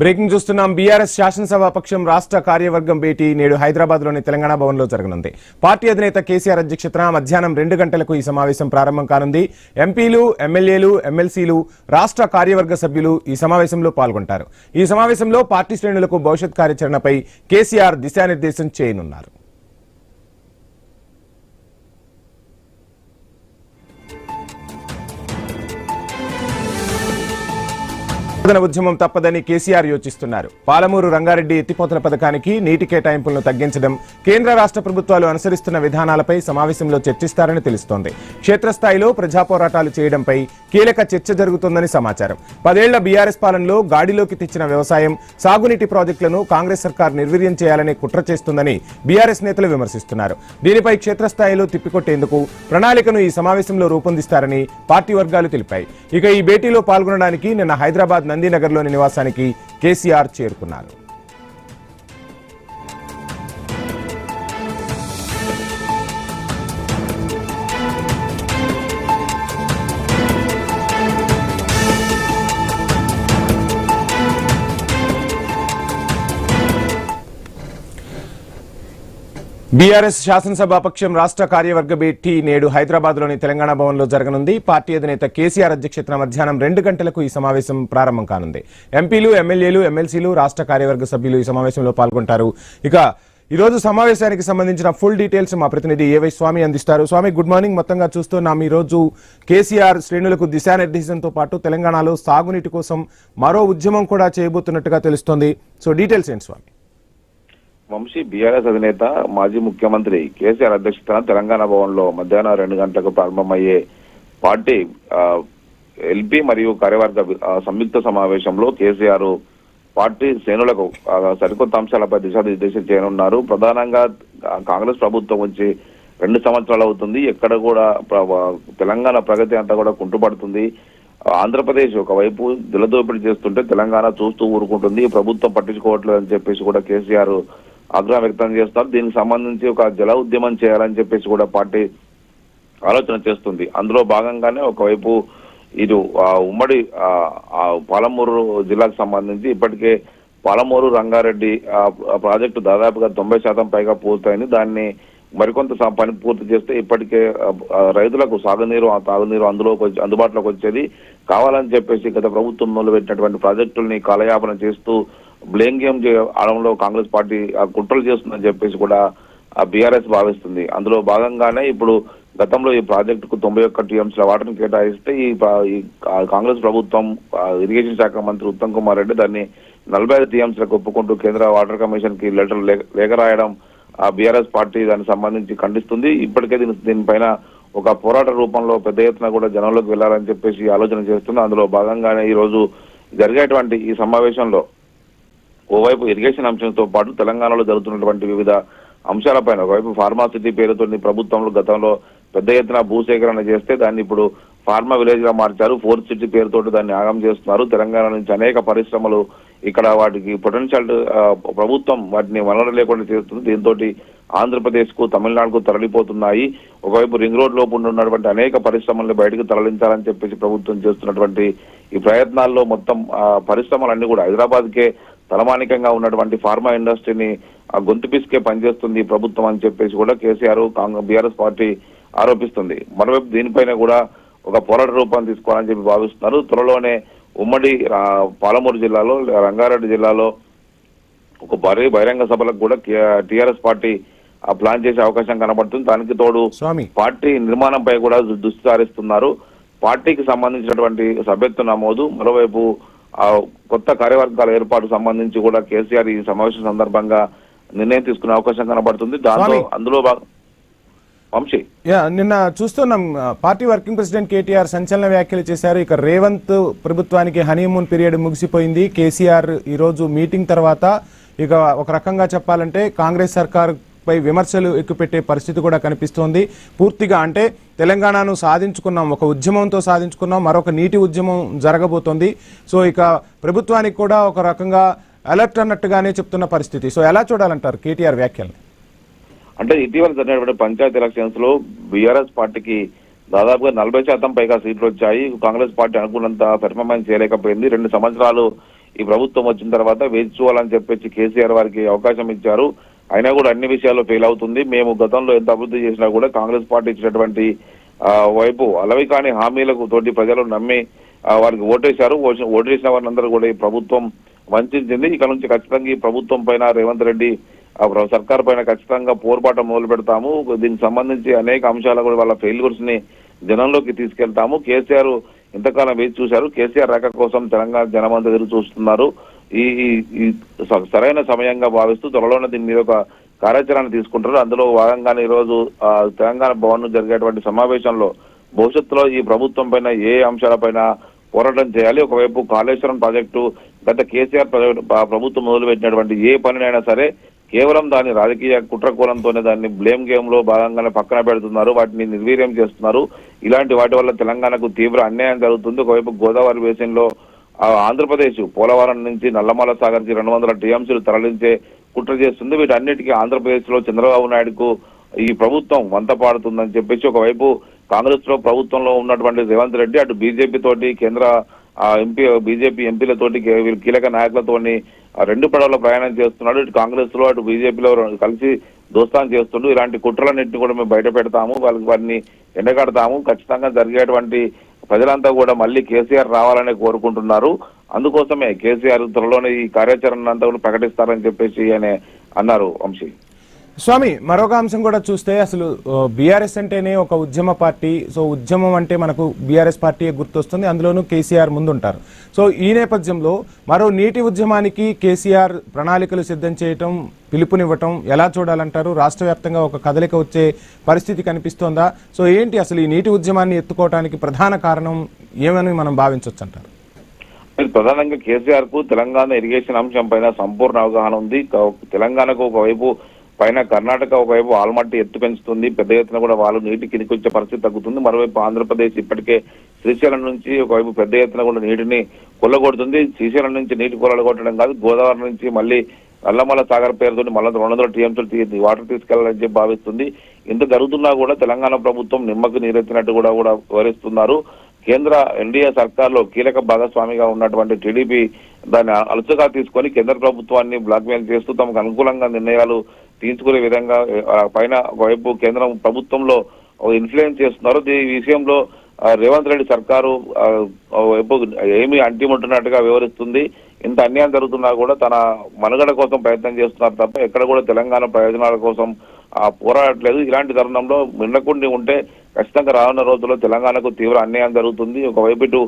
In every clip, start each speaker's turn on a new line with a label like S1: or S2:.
S1: Breaking చూస్తున్నాం. BRS శాసనసభాపక్షం రాష్ట్ర కార్యవర్గం భేటీ నేడు హైదరాబాద్లోని తెలంగాణ భవన్లో జరగనుంది. పార్టీ అధినేత కేసీఆర్ అధ్యక్షతన మధ్యాహ్నం 2 గంటలకు ఈ సమావేశం ప్రారంభం కానుంది. ఎంపీలు, ఎమ్మెల్యేలు, ఎమ్మెల్సీలు, రాష్ట్ర కార్యవర్గ సభ్యులు ఈ సమావేశంలో పాల్గొంటారు. ఈ సమావేశంలో పార్టీ శ్రేణులకు భవిష్యత్ కార్యాచరణపై కేసీఆర్ దిశానిర్దేశం చేయనున్నారు. ఉద్యమం తప్పదని కేసీఆర్ యోచిస్తున్నారు. పాలమూరు రంగారెడ్డి ఎత్తిపోతల పథకానికి నీటి కేటాయింపులను తగ్గించడం, కేంద్ర రాష్ట్ర ప్రభుత్వాలు అనుసరిస్తున్న విధానాలపై సమావేశంలో చర్చిస్తారని తెలుస్తోంది. క్షేత్రస్థాయిలో ప్రజా పోరాటాలు చేయడంపై కీలక చర్చ జరుగుతోందని సమాచారం. 10 ఏళ్ల బీఆర్ఎస్ పాలనలో గాడిలోకి తెచ్చిన వ్యవసాయం, సాగునీటి ప్రాజెక్టులను కాంగ్రెస్ సర్కార్ నిర్వీర్యం చేయాలని కుట్ర చేస్తుందని బీఆర్ఎస్ నేతలు విమర్శిస్తున్నారు. దీనిపై క్షేత్రస్థాయిలో తిప్పికొట్టేందుకు ప్రణాళికను ఈ సమావేశంలో రూపొందిస్తారని పార్టీ వర్గాలు తెలిపాయి. ఇక ఈ భేటీలో పాల్గొనడానికి నిన్న హైదరాబాద్ నందినగర్లోని నివాసానికి కేసీఆర్ చేరుకున్నారు. బీఆర్ఎస్ శాసనసభాపక్షం రాష్ట్ర కార్యవర్గ భేటీ నేడు హైదరాబాద్లోని తెలంగాణ భవన్లో జరగనుంది. పార్టీ అధినేత కేసీఆర్ అధ్యక్షతన మధ్యాహ్నం 2 గంటలకు ఈ సమావేశం ప్రారంభం కానుంది. ఎంపీలు, ఎమ్మెల్యేలు, ఎమ్మెల్సీలు, రాష్ట్ర కార్యవర్గ సభ్యులు ఈ సమావేశంలో పాల్గొంటారు. ఇక ఈరోజు సమావేశానికి సంబంధించిన ఫుల్ డీటెయిల్స్ మా ప్రతినిధి ఏవై స్వామి అందిస్తారు. స్వామి, గుడ్ మార్నింగ్. మొత్తంగా చూస్తున్నాం ఈరోజు కేసీఆర్ శ్రేణులకు దిశానిర్దేశంతో పాటు తెలంగాణలో సాగునీటి కోసం మరో ఉద్యమం కూడా చేయబోతున్నట్టుగా తెలుస్తోంది. సో డీటెయిల్స్ ఏంటి స్వామి?
S2: వంశీ, బీఆర్ఎస్ అధినేత మాజీ ముఖ్యమంత్రి కేసీఆర్ అధ్యక్షతన తెలంగాణ భవన్లో మధ్యాహ్నం 2 గంటలకు ప్రారంభమయ్యే పార్టీ ఎల్పీ మరియు కార్యవర్గ సంయుక్త సమావేశంలో కేసీఆర్ పార్టీ శ్రేణులకు సరికొత్త అంశాలపై దిశానిర్దేశం చేయనున్నారు. ప్రధానంగా కాంగ్రెస్ ప్రభుత్వం వచ్చి 2 సంవత్సరాలు అవుతుంది. ఎక్కడ కూడా తెలంగాణ ప్రగతి అంతా కూడా కుంటుపడుతుంది. ఆంధ్రప్రదేశ్ ఒకవైపు దిలదోపిడి చేస్తుంటే తెలంగాణ చూస్తూ ఊరుకుంటుంది, ప్రభుత్వం పట్టించుకోవట్లేదు అని చెప్పేసి కూడా కేసీఆర్ ఆగ్రహం వ్యక్తం చేస్తున్నారు. దీనికి సంబంధించి ఒక జల ఉద్యమం చేయాలని చెప్పేసి కూడా పార్టీ ఆలోచన చేస్తుంది. అందులో భాగంగానే ఒకవైపు ఇటు ఉమ్మడి పాలమూరు జిల్లాకు సంబంధించి ఇప్పటికే పాలమూరు రంగారెడ్డి ప్రాజెక్టు దాదాపుగా 90% పైగా పూర్తయింది. దాన్ని మరికొంత పని పూర్తి చేస్తే ఇప్పటికే రైతులకు సాగునీరు, తాగునీరు అందుబాటులోకి వచ్చేది. కావాలని చెప్పేసి గత ప్రభుత్వం మొదలుపెట్టినటువంటి ప్రాజెక్టుల్ని కాలయాపన చేస్తూ బ్లేమ్ గేమ్ ఆడంలో కాంగ్రెస్ పార్టీ కుట్రలు చేస్తుందని చెప్పేసి కూడా బీఆర్ఎస్ భావిస్తుంది. అందులో భాగంగానే ఇప్పుడు గతంలో ఈ ప్రాజెక్టుకు 91 టీఎంసీల వాటర్ని కేటాయిస్తే ఈ కాంగ్రెస్ ప్రభుత్వం ఇరిగేషన్ శాఖ మంత్రి ఉత్తమ్ కుమార్ రెడ్డి దాన్ని 45 టీఎంసీలకు ఒప్పుకుంటూ కేంద్ర వాటర్ కమిషన్ కి లేఖ రాయడం బీఆర్ఎస్ పార్టీ దానికి సంబంధించి ఖండిస్తుంది. ఇప్పటికే దీనిపైన ఒక పోరాట రూపంలో పెద్ద ఎత్తున కూడా జనంలోకి వెళ్లాలని చెప్పేసి ఆలోచన చేస్తుంది. అందులో భాగంగానే ఈ రోజు జరిగేటువంటి ఈ సమావేశంలో ఓవైపు ఇరిగేషన్ అంశంతో పాటు తెలంగాణలో జరుగుతున్నటువంటి వివిధ అంశాలపైన ఒకవైపు ఫార్మాసిటీ పేరుతో ప్రభుత్వంలో గతంలో పెద్ద ఎత్తున భూసేకరణ చేస్తే దాన్ని ఇప్పుడు ఫార్మా విలేజ్ గా మార్చారు. 4th సిటీ పేరుతో దాన్ని ఆగం చేస్తున్నారు. తెలంగాణ నుంచి అనేక పరిశ్రమలు ఇక్కడ వాటికి పొటెన్షియల్ ప్రభుత్వం వాటిని వనరు లేకుండా చేస్తుంది. దీంతో ఆంధ్రప్రదేశ్ కు, తమిళనాడుకు తరలిపోతున్నాయి. ఒకవైపు రింగ్ రోడ్ లోపు ఉన్నటువంటి అనేక పరిశ్రమల్ని బయటకు తరలించాలని చెప్పేసి ప్రభుత్వం చేస్తున్నటువంటి ఈ ప్రయత్నాల్లో మొత్తం పరిశ్రమలన్నీ కూడా హైదరాబాద్ కే తలమానికంగా ఉన్నటువంటి ఫార్మా ఇండస్ట్రీని గొంతు పిసికే పనిచేస్తుంది ప్రభుత్వం అని చెప్పేసి కూడా కేసీఆర్ బీఆర్ఎస్ పార్టీ ఆరోపిస్తుంది. మరోవైపు దీనిపైన కూడా ఒక పోరాట రూపాన్ని తీసుకోవాలని చెప్పి భావిస్తున్నారు. త్వరలోనే ఉమ్మడి పాలమూరు జిల్లాలో, రంగారెడ్డి జిల్లాలో ఒక బహిరంగ సభలకు కూడా టీఆర్ఎస్ పార్టీ ప్లాన్ చేసే అవకాశం కనబడుతుంది. దానికి తోడు పార్టీ నిర్మాణంపై కూడా దృష్టి సారిస్తున్నారు. పార్టీకి సంబంధించినటువంటి సభ్యత్వ నమోదు, మరోవైపు కొత్త కార్యవర్గాల ఏర్పాటు సంబంధించి కూడా కేసీఆర్ ఈ సమావేశం సందర్భంగా నిర్ణయం తీసుకునే అవకాశం కనబడుతుంది. దాంతో అందులో వంశీ,
S1: నిన్న చూస్తున్నాం పార్టీ వర్కింగ్ ప్రెసిడెంట్ కేటీఆర్ సంచలన వ్యాఖ్యలు చేశారు. ఇక రేవంత్ ప్రభుత్వానికి హనీమూన్ పీరియడ్ ముగిసిపోయింది. కేసీఆర్ ఈ రోజు మీటింగ్ తర్వాత ఇక ఒక రకంగా చెప్పాలంటే కాంగ్రెస్ సర్కార్ పై విమర్శలు ఎక్కుపెట్టే పరిస్థితి కూడా కనిపిస్తోంది. పూర్తిగా అంటే తెలంగాణను సాధించుకున్నాం, ఒక ఉద్యమంతో సాధించుకున్నాం, మరొక నీటి ఉద్యమం జరగబోతోంది. సో ఇక ప్రభుత్వానికి కూడా ఒక రకంగా అలర్ట్ అన్నట్టుగానే చెప్తున్న పరిస్థితి. సో ఎలా చూడాలంటారు కేటీఆర్ వ్యాఖ్యల్ని?
S2: అంటే ఇటీవల జరిగినటువంటి పంచాయతీ ఎలక్షన్స్ లో బీఆర్ఎస్ పార్టీకి దాదాపుగా 40% పైగా సీట్లు వచ్చాయి. కాంగ్రెస్ పార్టీ అనుకున్నంత పెర్ఫార్మెన్స్ చేయలేకపోయింది. 2 సంవత్సరాలు ఈ ప్రభుత్వం వచ్చిన తర్వాత వేచి చూడాలని చెప్పేసి కేసీఆర్ వారికి అవకాశం ఇచ్చారు. అయినా కూడా అన్ని విషయాల్లో ఫెయిల్ అవుతుంది. మేము గతంలో ఎంత అభివృద్ధి చేసినా కూడా కాంగ్రెస్ పార్టీ ఇచ్చినటువంటి వైపు అలవి కాని హామీలకు తోటి ప్రజలు నమ్మి వారికి ఓటేశారు. ఓటేసిన వారందరూ కూడా ఈ ప్రభుత్వం వంచింది. ఇక నుంచి ఖచ్చితంగా ఈ ప్రభుత్వం పైన రేవంత్ రెడ్డి సర్కార్ పైన ఖచ్చితంగా పోరాటం మొదలు పెడతాము. దీనికి సంబంధించి అనేక అంశాలు కూడా వాళ్ళ ఫెయిల్యూర్స్ ని జనంలోకి తీసుకెళ్తాము. కేసీఆర్ ఇంతకాలం వేచి చూశారు. కేసీఆర్ రాక కోసం తెలంగాణ జనమంతా ఎదురు చూస్తున్నారు. ఈ సరైన సమయంగా భావిస్తూ త్వరలోనే దీని మీద ఒక కార్యాచరణ తీసుకుంటారు. అందులో భాగంగానే ఈ రోజు తెలంగాణ భవన్ జరిగేటువంటి సమావేశంలో భవిష్యత్తులో ఈ ప్రభుత్వం పైన ఏ అంశాలపైన పోరాటం చేయాలి, ఒకవైపు కాళేశ్వరం ప్రాజెక్టు గత కేసీఆర్ ప్రభుత్వం మొదలుపెట్టినటువంటి ఏ పనినైనా సరే కేవలం దాని రాజకీయ కుట్రకోణంతోనే దాన్ని బ్లేమ్ గేమ్ లో భాగంగానే పక్కన పెడుతున్నారు, వాటిని నిర్వీర్యం చేస్తున్నారు. ఇలాంటి వాటి వల్ల తెలంగాణకు తీవ్ర అన్యాయం జరుగుతుంది. ఒకవైపు గోదావరి బేసిన్ లో ఆంధ్రప్రదేశ్ పోలవరం నుంచి నల్లమల సాగర్ కి 200 టీఎంసీలు తరలించే కుట్ర చేస్తుంది. వీటన్నిటికీ ఆంధ్రప్రదేశ్ లో చంద్రబాబు నాయుడుకు ఈ ప్రభుత్వం వంత పాడుతుందని చెప్పేసి ఒకవైపు కాంగ్రెస్ లో ప్రభుత్వంలో ఉన్నటువంటి రేవంత్ రెడ్డి అటు బీజేపీ తోటి కేంద్ర బీజేపీ ఎంపీలతోటి కీలక నాయకులతోని 2 పడవల ప్రయాణం చేస్తున్నాడు. ఇటు కాంగ్రెస్ లో అటు బీజేపీలో కలిసి దోస్తాన్ చేస్తుంటూ ఇలాంటి కుట్రలన్నింటినీ కూడా మేము బయట పెడతాము, వారిని ఎండగడతాము. ఖచ్చితంగా జరిగేటువంటి ప్రజలంతా కూడా మళ్ళీ కేసీఆర్ రావాలని కోరుకుంటున్నారు. అందుకోసమే కేసీఆర్ త్వరలోనే ఈ కార్యాచరణ అంతా కూడా ప్రకటిస్తారని చెప్పేసి ఆయన అన్నారు. వంశీ
S1: స్వామి, మరొక అంశం కూడా చూస్తే అసలు బీఆర్ఎస్ అంటేనే ఒక ఉద్యమ పార్టీ. సో ఉద్యమం అంటే మనకు బీఆర్ఎస్ పార్టీ గుర్తొస్తుంది, అందులోనూ కేసీఆర్ ముందుంటారు. సో ఈ నేపథ్యంలో మరో నీటి ఉద్యమానికి కేసీఆర్ ప్రణాళికలు సిద్ధం చేయటం, పిలుపునివ్వటం ఎలా చూడాలంటారు? రాష్ట్ర వ్యాప్తంగా ఒక కదలిక వచ్చే పరిస్థితి కనిపిస్తోందా? సో ఏంటి అసలు ఈ నీటి ఉద్యమాన్ని ఎత్తుకోవడానికి ప్రధాన కారణం ఏమని మనం భావించవచ్చు అంటారు?
S2: ప్రధానంగా కేసీఆర్ కు తెలంగాణ ఇరిగేషన్ అంశం పైన సంపూర్ణ అవగాహన ఉంది. తెలంగాణకు ఒకవైపు పైన కర్ణాటక ఒకవైపు ఆల్మట్టి ఎత్తు పెంచుతుంది, పెద్ద ఎత్తున కూడా వాళ్ళు నీటి కినికొచ్చే పరిస్థితి తగ్గుతుంది. మరోవైపు ఆంధ్రప్రదేశ్ ఇప్పటికే శ్రీశైలం నుంచి ఒకవైపు పెద్ద ఎత్తున కూడా నీటిని కొల్లగొడుతుంది. శ్రీశైలం నుంచి నీటి కొల్లగొట్టడం కాదు, గోదావరి నుంచి మళ్ళీ నల్లమల సాగర్ పేరుతో మళ్ళీ 200 టీఎంసీలు వాటర్ తీసుకెళ్లాలని చెప్పి భావిస్తుంది. ఇంత జరుగుతున్నా కూడా తెలంగాణ ప్రభుత్వం నిమ్మకు నీరెత్తినట్టు కూడా వివరిస్తున్నారు. కేంద్ర ఎన్డీఏ సర్కార్లో కీలక భాగస్వామిగా ఉన్నటువంటి టీడీపీ దాన్ని అలసగా తీసుకొని కేంద్ర ప్రభుత్వాన్ని బ్లాక్మెయిల్ చేస్తూ తమకు అనుకూలంగా నిర్ణయాలు తీసుకునే విధంగా పైన ఒకవైపు కేంద్రం ప్రభుత్వంలో ఇన్ఫ్లుయెన్స్ చేస్తున్నారు. ఈ విషయంలో రేవంత్ రెడ్డి సర్కారు ఏమీ అంటిముంటున్నట్టుగా వివరిస్తుంది. ఇంత అన్యాయం జరుగుతున్నా కూడా తన మనుగడ కోసం ప్రయత్నం చేస్తున్నారు తప్ప ఎక్కడ కూడా తెలంగాణ ప్రయోజనాల కోసం పోరాడట్లేదు. ఇలాంటి తరుణంలో మిన్నకుండి ఉంటే ఖచ్చితంగా రానున్న రోజుల్లో తెలంగాణకు తీవ్ర అన్యాయం జరుగుతుంది. ఒకవైపు ఇటు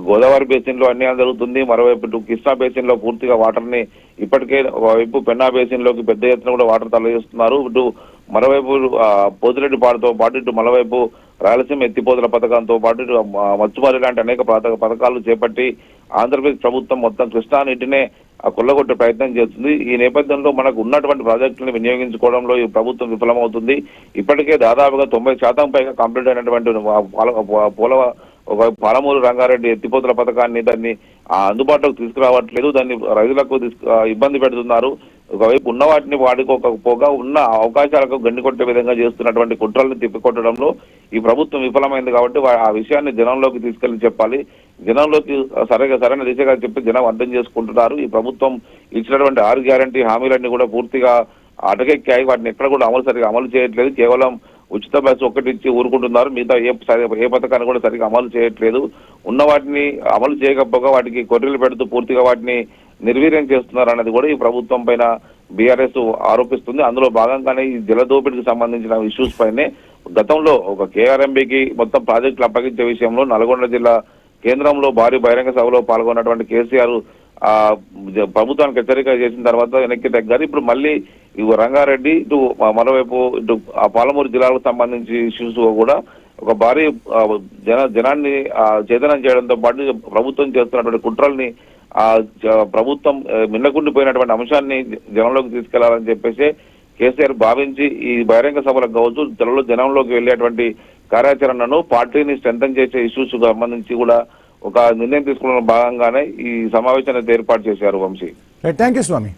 S2: గోదావరి బేసిన్ లో అన్యాయం జరుగుతుంది, మరోవైపు ఇటు కృష్ణా బేసిన్ లో పూర్తిగా వాటర్ ని ఇప్పటికే ఒకవైపు పెన్నా బేసిన్ లోకి పెద్ద ఎత్తున కూడా వాటర్ తరలిస్తున్నారు. ఇటు మరోవైపు పోతిరెడ్డి పాడుతో పాటు ఇటు మరోవైపు రాయలసీమ ఎత్తిపోతల పథకంతో పాటు ఇటు మచ్చుమారి లాంటి అనేక పథకాలు చేపట్టి ఆంధ్రప్రదేశ్ ప్రభుత్వం మొత్తం కృష్ణా నీటినే కొల్లగొట్టే ప్రయత్నం చేస్తుంది. ఈ నేపథ్యంలో మనకు ఉన్నటువంటి ప్రాజెక్టులను వినియోగించుకోవడంలో ఈ ప్రభుత్వం విఫలమవుతుంది. ఇప్పటికే దాదాపుగా 90% పైగా కంప్లీట్ అయినటువంటి పాలమూరు రంగారెడ్డి ఎత్తిపోతల పథకాన్ని దాన్ని అందుబాటులోకి తీసుకురావట్లేదు, దాన్ని రైతులకు ఇబ్బంది పెడుతున్నారు. ఒకవైపు ఉన్న వాటిని వాడుకోకపోగా ఉన్న అవకాశాలకు గండి కొట్టే విధంగా చేస్తున్నటువంటి కుట్రల్ని తిప్పికొట్టడంలో ఈ ప్రభుత్వం విఫలమైంది. కాబట్టి ఆ విషయాన్ని జనంలోకి తీసుకెళ్లి చెప్పాలి, జనంలోకి సరైన దిశగా చెప్పి జనం అర్థం చేసుకుంటున్నారు. ఈ ప్రభుత్వం ఇచ్చినటువంటి 6 గ్యారంటీ హామీలన్నీ కూడా పూర్తిగా అటకెక్కాయి, వాటిని ఎక్కడ కూడా సరిగా అమలు చేయట్లేదు. కేవలం ఉచిత బస్సు ఒక్కటి ఇచ్చి ఊరుకుంటున్నారు, మిగతా ఏ పథకాన్ని కూడా సరిగా అమలు చేయట్లేదు. ఉన్న వాటిని అమలు చేయకపోగా వాటికి కొర్రీలు పెడుతూ పూర్తిగా వాటిని నిర్వీర్యం చేస్తున్నారు అన్నది కూడా ఈ ప్రభుత్వం పైన బీఆర్ఎస్ ఆరోపిస్తుంది. అందులో భాగంగానే ఈ జలదోపిడికి సంబంధించిన ఇష్యూస్ పైనే గతంలో ఒక కేఆర్ఎంబీకి మొత్తం ప్రాజెక్టులు అప్పగించే విషయంలో నల్గొండ జిల్లా కేంద్రంలో భారీ బహిరంగ సభలో పాల్గొన్నటువంటి కేసీఆర్ ప్రభుత్వానికి హెచ్చరిక చేసిన తర్వాత వెనక్కి తగ్గారు. ఇప్పుడు మళ్ళీ రంగారెడ్డి ఇటు మరోవైపు ఇటు పాలమూరు జిల్లాలకు సంబంధించి ఇష్యూస్ కూడా ఒక భారీ జనాన్ని చేతనం చేయడంతో పాటు ప్రభుత్వం చేస్తున్నటువంటి కుట్రల్ని ప్రభుత్వం మిన్నకుండిపోయినటువంటి అంశాన్ని జనంలోకి తీసుకెళ్లాలని చెప్పేసి కేసీఆర్ భావించి ఈ బహిరంగ సభలకు కావచ్చు జనంలోకి వెళ్లేటువంటి కార్యాచరణను పార్టీని స్ట్రెంథన్ చేసే ఇష్యూస్ సంబంధించి కూడా ఒక నిర్ణయం తీసుకున్న భాగంగానే ఈ సమావేశాన్ని ఏర్పాటు చేశారు. Vamsi,
S1: thank you Swamy.